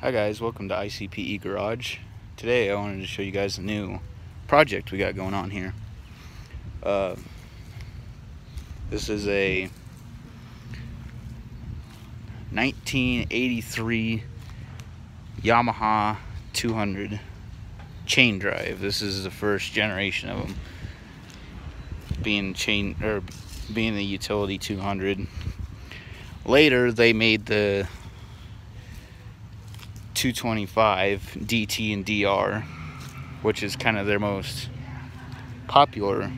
Hi guys, welcome to ICPE Garage. Today I wanted to show you guys a new project we got going on here. This is a 1983 Yamaha 200 chain drive. This is the first generation of them, being the utility 200. Later they made the 225 DT and DR, which is kind of their most popular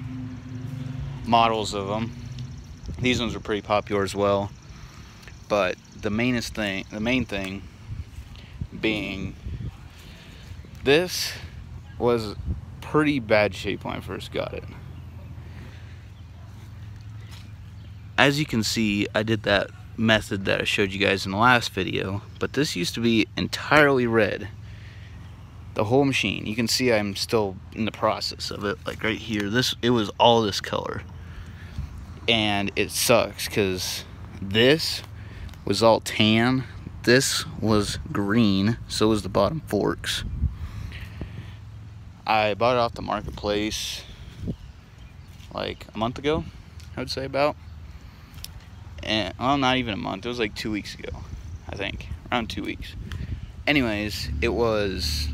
models of them. These ones are pretty popular as well, but the main thing being, this was pretty bad shape when I first got it. As you can see, I did that method that I showed you guys in the last video, but this used to be entirely red, the whole machine. You can see I'm still in the process of it. Like right here, it was all this color, and it sucks because this was all tan, this was green, so was the bottom forks. I bought it off the marketplace like a month ago, I would say, about. And well, not even a month, it was like 2 weeks ago, I think, around 2 weeks. Anyways, it was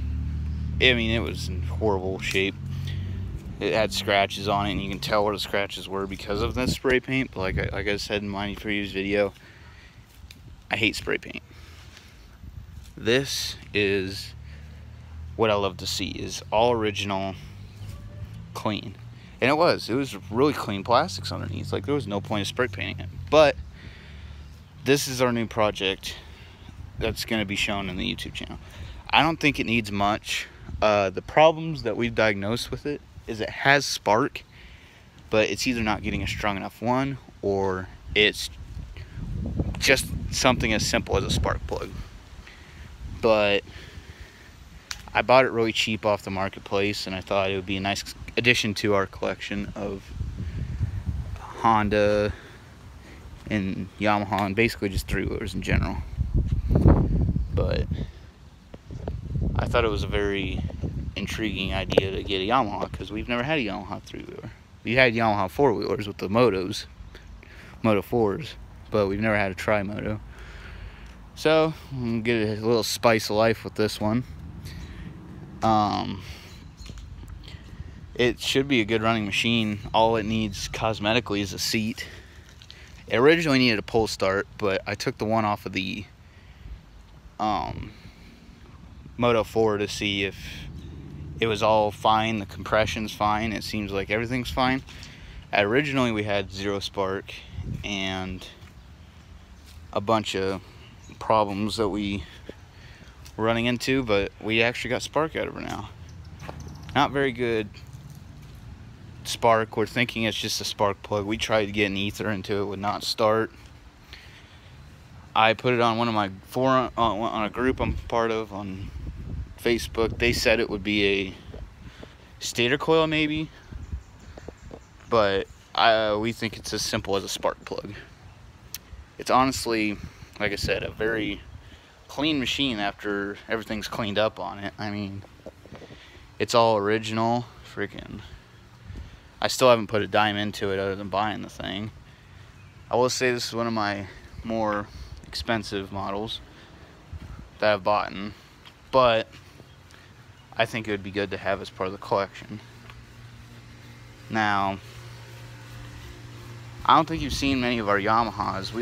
in horrible shape. It had scratches on it, and you can tell where the scratches were because of the spray paint. But like I said in my previous video, I hate spray paint. This is what I love to see, is all original, clean. And it was really clean plastics underneath. Like, there was no point of spray painting it. But this is our new project that's going to be shown in the YouTube channel. I don't think it needs much. The problems that we've diagnosed with it is it has spark, but it's either not getting a strong enough one, or it's just something as simple as a spark plug. But I bought it really cheap off the marketplace, and I thought it would be a nice addition to our collection of Honda and Yamaha, and basically just three-wheelers in general. But I thought it was a very intriguing idea to get a Yamaha, because we've never had a Yamaha three-wheeler. We had Yamaha four-wheelers with the Moto 4s, but we've never had a tri-moto. So I'm gonna get a little spice of life with this one. It should be a good running machine. All it needs cosmetically is a seat. It originally needed a pull start, but I took the one off of the Moto 4 to see if it was all fine. The compression's fine. It seems like everything's fine. Originally we had zero spark and a bunch of problems that we were running into, but we actually got spark out of her now. Not very good spark. We're thinking it's just a spark plug. We tried to get an ether into it, would not start. I put it on one of my on a group I'm part of on Facebook. They said it would be a stator coil maybe, but we think it's as simple as a spark plug. It's honestly, like I said, a very clean machine after everything's cleaned up on it. I mean, it's all original. Freaking, I still haven't put a dime into it other than buying the thing. I will say this is one of my more expensive models that I've bought, but I think it would be good to have as part of the collection. Now, I don't think you've seen many of our Yamahas.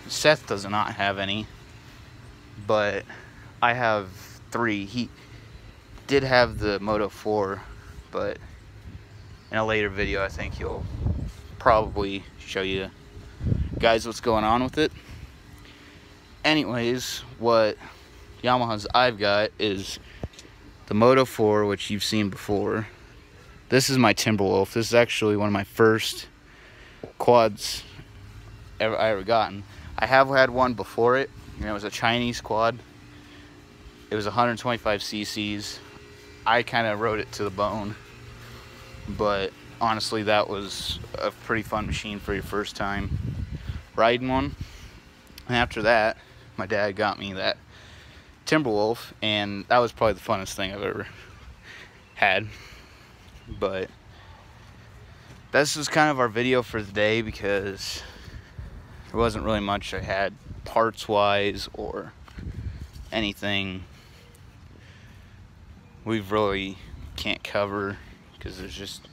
Seth does not have any, but I have 3. He did have the Moto 4, but in a later video I think he'll probably show you guys what's going on with it. Anyways, what Yamahas I've got is the Moto 4, which you've seen before. This is my Timberwolf. This is actually one of my first quads I ever gotten. I have had one before it, and it was a Chinese quad. It was 125 cc's. I kind of rode it to the bone, but honestly that was a pretty fun machine for your first time riding one. And after that, my dad got me that Timberwolf, and that was probably the funnest thing I've ever had. But this was kind of our video for the day, because there wasn't really much I had parts wise or anything we really can't cover, because there's just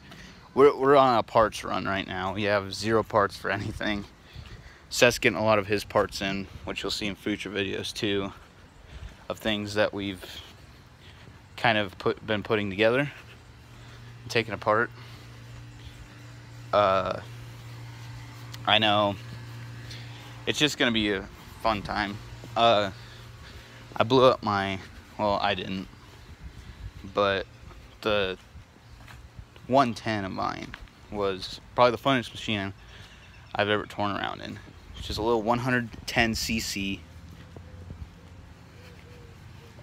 we're on a parts run right now. We have 0 parts for anything. Seth's getting a lot of his parts in, which you'll see in future videos too, of things that we've kind of been putting together and taking apart. I know it's just gonna be a fun time. I blew up my, well, I didn't, but the 110 of mine was probably the funnest machine I've ever torn around in. It's just a little 110cc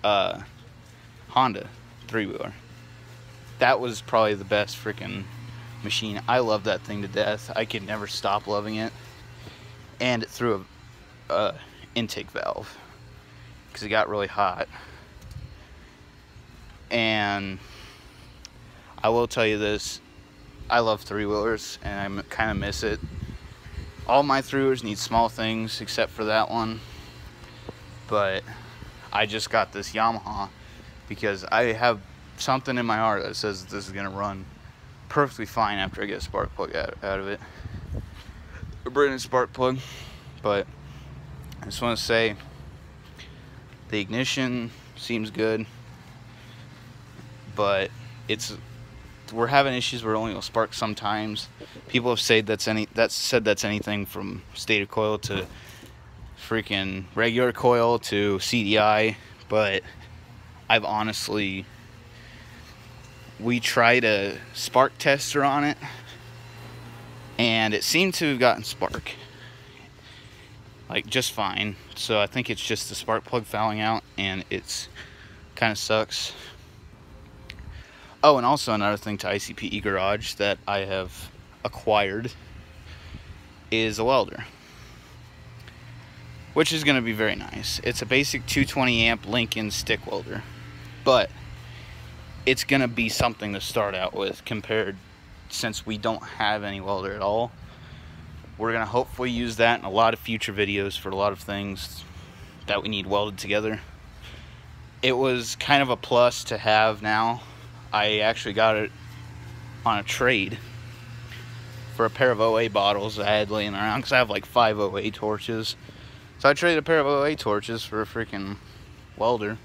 Honda 3-wheeler. That was probably the best freaking machine. I love that thing to death. I could never stop loving it. And it threw a intake valve because it got really hot. And I will tell you this, I love 3-wheelers, and I kind of miss it. All my 3-wheelers need small things except for that one. But I just got this Yamaha because I have something in my heart that says this is going to run perfectly fine after I get a spark plug out of it. A brand new spark plug. But I just want to say the ignition seems good, but we're having issues where it only will spark sometimes. People have said that's anything from stator coil to freaking regular coil to CDI, but I've honestly, we tried a spark tester on it and it seemed to have gotten spark like just fine. So I think it's just the spark plug fouling out, and it's kind of sucks. Oh, and also another thing to ICPE Garage that I have acquired is a welder, which is going to be very nice. It's a basic 220 amp Lincoln stick welder, but it's going to be something to start out with compared, since we don't have any welder at all. We're going to hopefully use that in a lot of future videos for a lot of things that we need welded together. It was kind of a plus to have now. I actually got it on a trade for a pair of OA bottles I had laying around, because I have like 5 OA torches. So I traded a pair of OA torches for a freaking welder.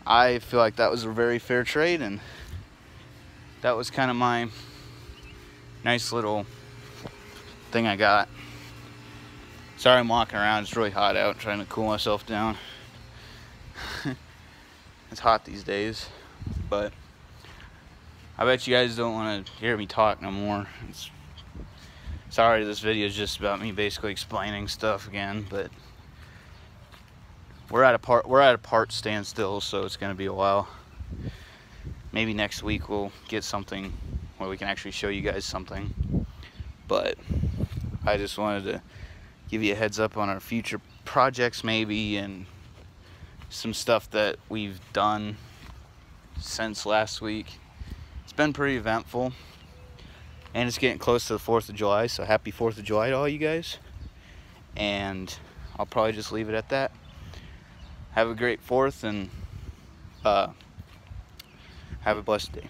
I feel like that was a very fair trade, and that was kind of my nice little thing I got. Sorry I'm walking around, it's really hot out, trying to cool myself down. It's hot these days, but I bet you guys don't want to hear me talk no more. Sorry, this video is just about me basically explaining stuff again, but we're at a part standstill, so it's going to be a while. Maybe next week we'll get something where we can actually show you guys something. But I just wanted to give you a heads up on our future projects maybe, and some stuff that we've done since last week. It's been pretty eventful, and it's getting close to the 4th of July, so happy 4th of July to all you guys. And I'll probably just leave it at that. Have a great 4th, and have a blessed day.